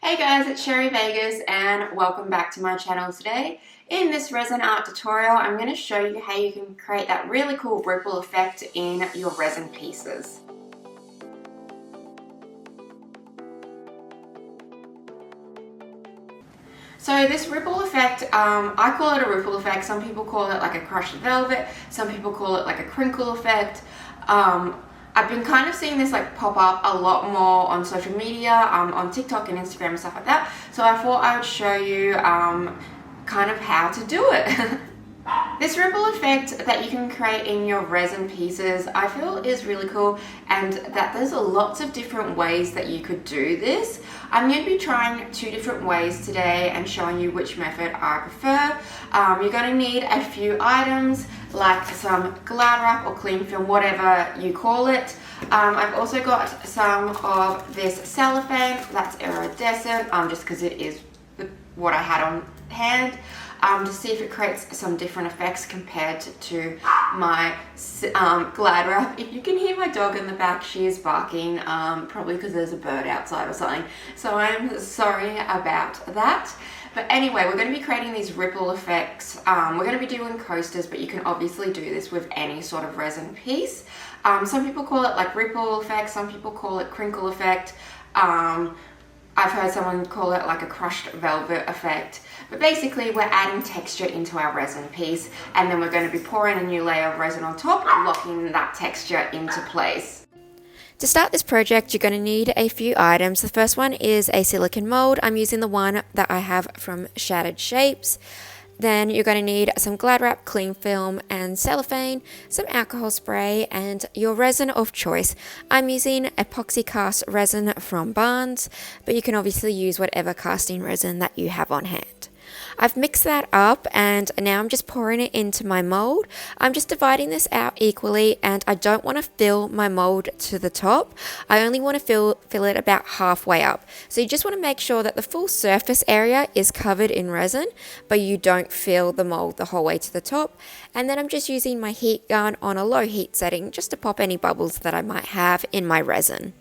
Hey guys, it's Sherry Vegas and welcome back to my channel today. In this resin art tutorial, I'm going to show you how you can create that really cool ripple effect in your resin pieces. So this ripple effect, I call it a ripple effect. Some people call it like a crushed velvet. Some people call it like a crinkle effect. I've been kind of seeing this like pop up a lot more on social media, on TikTok and Instagram and stuff like that. So I thought I would show you kind of how to do it. This ripple effect that you can create in your resin pieces, I feel is really cool, and that there's lots of different ways that you could do this. I'm going to be trying 2 different ways today and showing you which method I prefer. You're going to need a few items like some Glad wrap or cling film, whatever you call it. I've also got some of this cellophane that's iridescent, just because it is what I had on hand. To see if it creates some different effects compared to my Glad wrap. If you can hear my dog in the back, she is barking, probably because there's a bird outside or something. So I'm sorry about that. But anyway, we're going to be creating these ripple effects. We're going to be doing coasters, but you can obviously do this with any sort of resin piece. Some people call it like ripple effect, some people call it crinkle effect. I've heard someone call it like a crushed velvet effect. But basically we're adding texture into our resin piece, and then we're going to be pouring a new layer of resin on top, locking that texture into place. To start this project, you're going to need a few items. The first one is a silicone mold. I'm using the one that I have from Shattered Shapes. Then you're going to need some Glad wrap, cling film and cellophane, some alcohol spray and your resin of choice. I'm using epoxy cast resin from Barnes, but you can obviously use whatever casting resin that you have on hand. I've mixed that up and now I'm just pouring it into my mold. I'm just dividing this out equally, and I don't want to fill my mold to the top. I only want to fill it about halfway up. So you just want to make sure that the full surface area is covered in resin, but you don't fill the mold the whole way to the top. And then I'm just using my heat gun on a low heat setting just to pop any bubbles that I might have in my resin.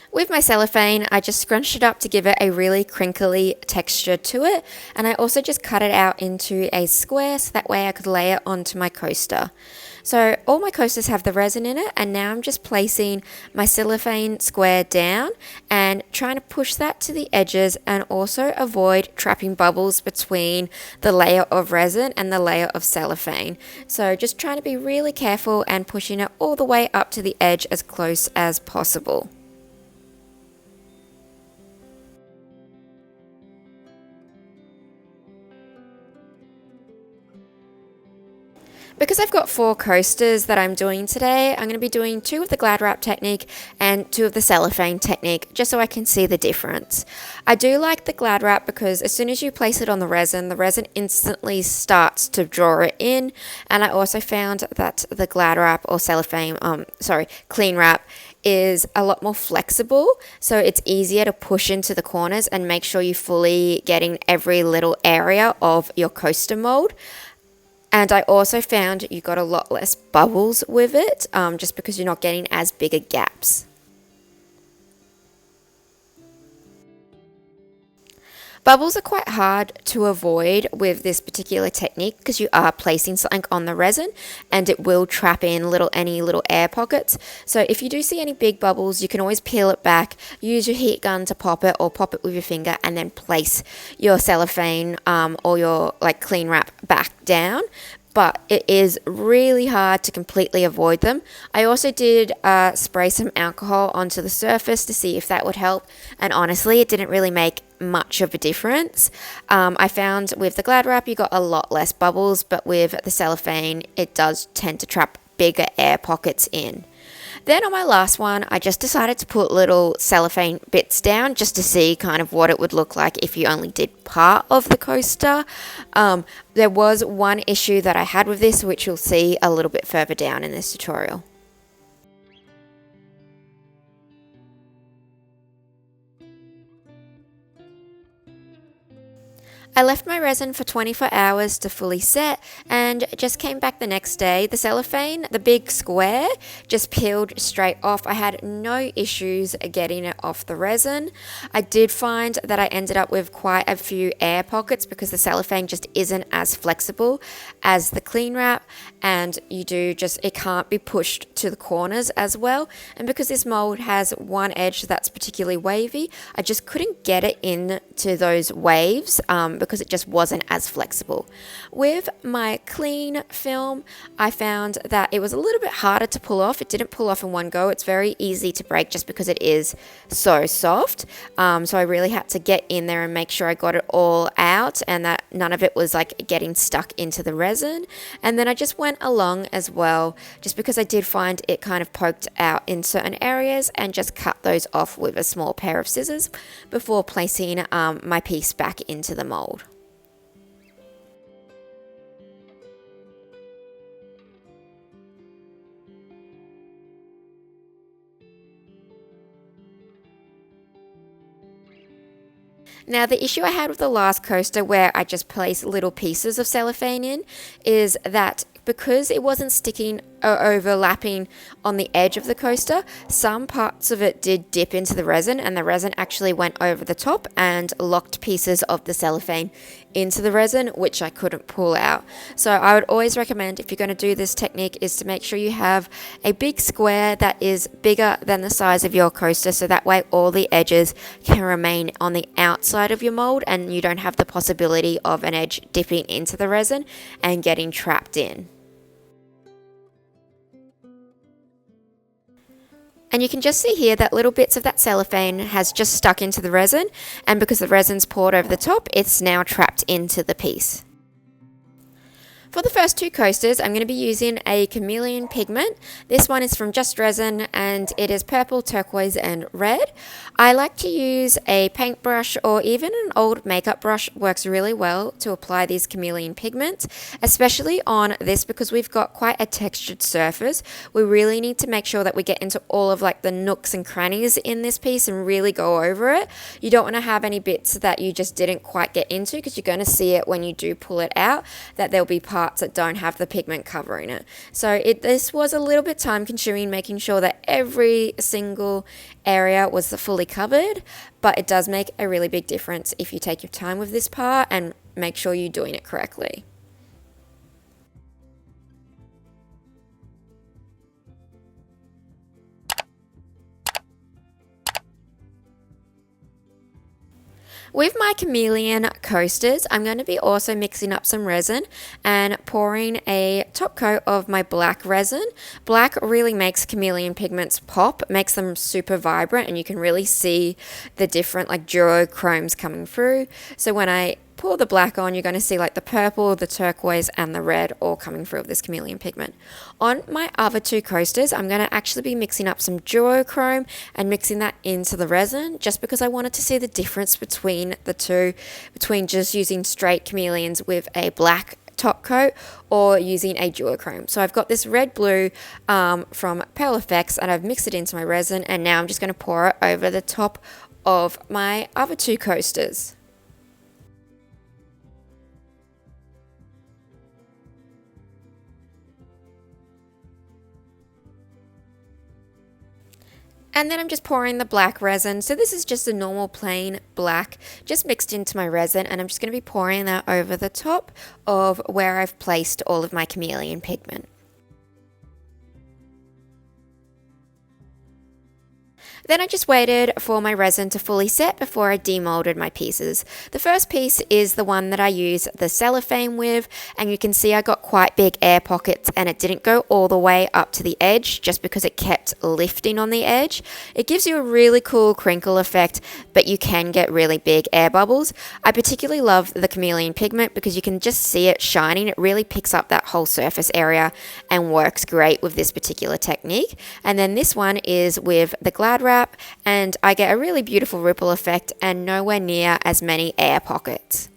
With my cellophane, I just scrunched it up to give it a really crinkly texture to it, and I also just cut it out into a square so that way I could lay it onto my coaster. So all my coasters have the resin in it, and now I'm just placing my cellophane square down and trying to push that to the edges and also avoid trapping bubbles between the layer of resin and the layer of cellophane. So just trying to be really careful and pushing it all the way up to the edge as close as possible. Because I've got 4 coasters that I'm doing today, I'm going to be doing 2 of the Glad wrap technique and 2 of the cellophane technique, just so I can see the difference. I do like the Glad wrap because as soon as you place it on the resin instantly starts to draw it in, and I also found that the Glad wrap or cellophane, clean wrap is a lot more flexible, so it's easier to push into the corners and make sure you're fully getting every little area of your coaster mold. And I also found you got a lot less bubbles with it, just because you're not getting as bigger gaps. Bubbles are quite hard to avoid with this particular technique because you are placing something on the resin and it will trap in any little air pockets. So if you do see any big bubbles, you can always peel it back, use your heat gun to pop it or pop it with your finger, and then place your cellophane or your clean wrap back down. But it is really hard to completely avoid them. I also did spray some alcohol onto the surface to see if that would help, and honestly it didn't really make much of a difference. I found with the Glad wrap you got a lot less bubbles, but with the cellophane it does tend to trap bigger air pockets in. Then on my last one, I just decided to put little cellophane bits down just to see kind of what it would look like if you only did part of the coaster. There was one issue that I had with this, which you'll see a little bit further down in this tutorial. I left my resin for 24 hours to fully set and just came back the next day. The cellophane, the big square, just peeled straight off. I had no issues getting it off the resin. I did find that I ended up with quite a few air pockets because the cellophane just isn't as flexible as the cling wrap, and it can't be pushed to the corners as well. And because this mold has one edge that's particularly wavy, I just couldn't get it into those waves because it just wasn't as flexible. With my clean film, I found that it was a little bit harder to pull off. It didn't pull off in one go. It's very easy to break just because it is so soft. So I really had to get in there and make sure I got it all out and that none of it was like getting stuck into the resin. And then I just went along as well, just because I did find it kind of poked out in certain areas, and just cut those off with a small pair of scissors before placing my piece back into the mold. Now, the issue I had with the last coaster where I just placed little pieces of cellophane in is that because it wasn't sticking or overlapping on the edge of the coaster, some parts of it did dip into the resin, and the resin actually went over the top and locked pieces of the cellophane into the resin, which I couldn't pull out. So I would always recommend, if you're going to do this technique, is to make sure you have a big square that is bigger than the size of your coaster, so that way all the edges can remain on the outside of your mold and you don't have the possibility of an edge dipping into the resin and getting trapped in. And you can just see here that little bits of that cellophane has just stuck into the resin, and because the resin's poured over the top, it's now trapped into the piece. For the first two coasters, I'm going to be using a Chameleon pigment. This one is from Just Resin and it is purple, turquoise and red. I like to use a paintbrush or even an old makeup brush. Works really well to apply these Chameleon pigments, especially on this because we've got quite a textured surface. We really need to make sure that we get into all of like the nooks and crannies in this piece and really go over it. You don't want to have any bits that you just didn't quite get into, because you're going to see it when you do pull it out that there'll be parts that don't have the pigment covering it. So this was a little bit time consuming, making sure that every single area was fully covered, but it does make a really big difference if you take your time with this part and make sure you're doing it correctly. With my Chameleon coasters, I'm going to be also mixing up some resin and pouring a top coat of my black resin. Black really makes Chameleon pigments pop, makes them super vibrant, and you can really see the different like duochromes coming through. So when I pour the black on, you're going to see like the purple, the turquoise and the red all coming through of this Chameleon pigment. On my other two coasters, I'm going to actually be mixing up some duochrome and mixing that into the resin, just because I wanted to see the difference between the two, between just using straight Chameleons with a black top coat or using a duochrome. So I've got this red blue from Pearl Effects and I've mixed it into my resin, and now I'm just going to pour it over the top of my other two coasters. And then I'm just pouring the black resin. So this is just a normal plain black, just mixed into my resin, and I'm just going to be pouring that over the top of where I've placed all of my Chameleon pigment. Then I just waited for my resin to fully set before I demolded my pieces. The first piece is the one that I use the cellophane with, and you can see I got quite big air pockets and it didn't go all the way up to the edge just because it kept lifting on the edge. It gives you a really cool crinkle effect, but you can get really big air bubbles. I particularly love the Chameleon pigment because you can just see it shining. It really picks up that whole surface area and works great with this particular technique. And then this one is with the Glad Wrap, and I get a really beautiful ripple effect and nowhere near as many air pockets.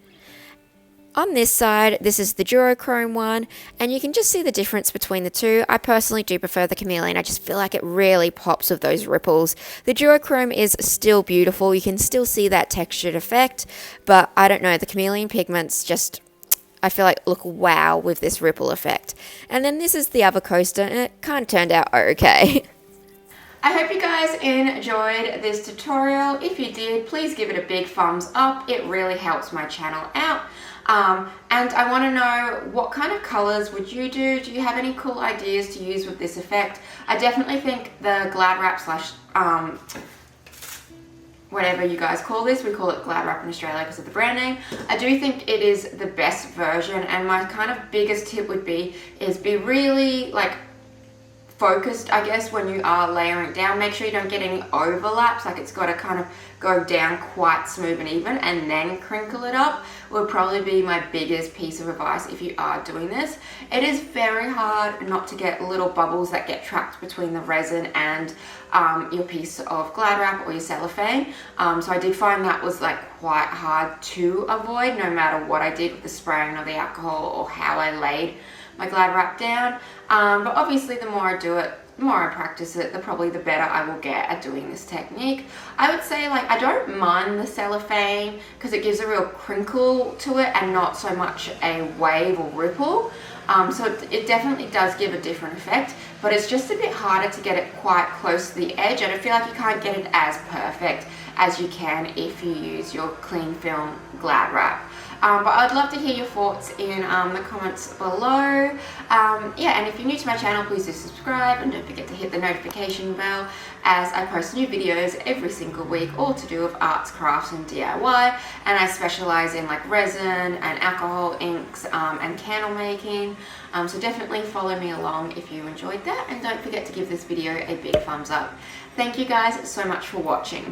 On this side, this is the duochrome one, and you can just see the difference between the two. I personally do prefer the Chameleon. I just feel like it really pops with those ripples. The duochrome is still beautiful. You can still see that textured effect, but I don't know, the Chameleon pigments just, I feel like, look wow with this ripple effect. And then this is the other coaster, and it kind of turned out okay. I hope you guys enjoyed this tutorial. If you did, please give it a big thumbs up. It really helps my channel out. And I want to know, what kind of colors would you do? Do you have any cool ideas to use with this effect? I definitely think the Glad Wrap slash whatever you guys call this, we call it Glad Wrap in Australia because of the brand name. I do think it is the best version, and my kind of biggest tip would be really like focused, I guess, when you are layering it down. Make sure you don't get any overlaps, like it's got to kind of go down quite smooth and even and then crinkle it up would probably be my biggest piece of advice if you are doing this. It is very hard not to get little bubbles that get trapped between the resin and your piece of Glad Wrap or your cellophane. So I did find that was like quite hard to avoid no matter what I did with the spraying of the alcohol or how I laid my Glad Wrap down. But obviously the more I do it, the more I practice it, probably the better I will get at doing this technique. I would say, like, I don't mind the cellophane because it gives a real crinkle to it and not so much a wave or ripple. So it definitely does give a different effect, but it's just a bit harder to get it quite close to the edge, and I feel like you can't get it as perfect as you can if you use your cling film Glad Wrap. But I'd love to hear your thoughts in the comments below. Yeah, and if you're new to my channel, please do subscribe and don't forget to hit the notification bell as I post new videos every single week, all to do with arts, crafts and DIY. And I specialize in like resin and alcohol inks and candle making. So definitely follow me along if you enjoyed that, and don't forget to give this video a big thumbs up. Thank you guys so much for watching.